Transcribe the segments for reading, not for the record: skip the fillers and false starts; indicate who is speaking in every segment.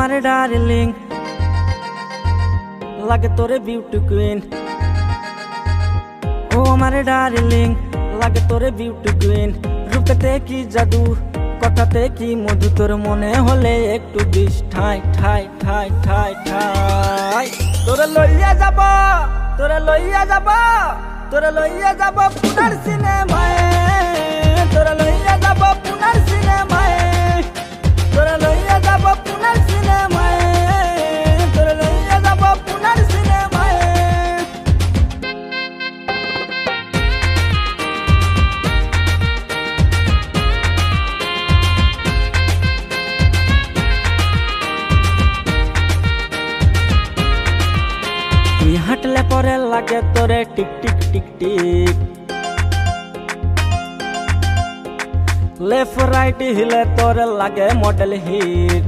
Speaker 1: আমার ডার্লিং লাগে তোরে বিউটি কুইন, ও আমার ডার্লিং লাগে তোরে বিউটি কুইন। রূপেতে কি জাদু, কথাতে কি মধু, তোর মনে হলে একটু বিষ ঠাই ঠাই ঠাই ঠাই ঠাই। তোরে লইয়া যাব, তোরে লইয়া যাব, তোরে লইয়া যাব পুনার সিনেমায়, তোরে লইয়া যাব পুনার সিনেমায়, তোরে লইয়া যাব পুনার সিনেমায়, তোরে লইয়া যাব পুনার সিনেমায়। তুই হাঁটলে পরে লাগে তোরে tick tick tick tick, left right হিলে তোরে লাগে মডেল হিট।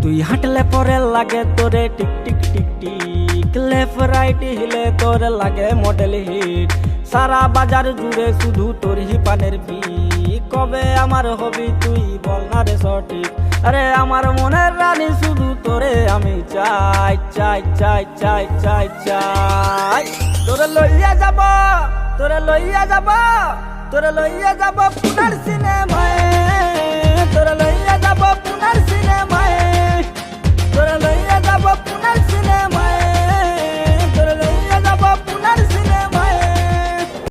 Speaker 1: তুই হাঁটলে পরে লাগে তোরে tick tick tick tick, left right হিলে তোরে লাগে মডেল হিট। সারা বাজার জুড়ে শুধু তোর হি পানের বি, কবে আমার হবি তুই বল না রে সঠিক। আরে আমার মনের রানী শুধু তোরে আমি চাই চাই চাই চাই চাই চাই। তোরে লইয়া যাব, তোরে লইয়া যাব, তোরে লইয়া যাব পুনার সিনেমা।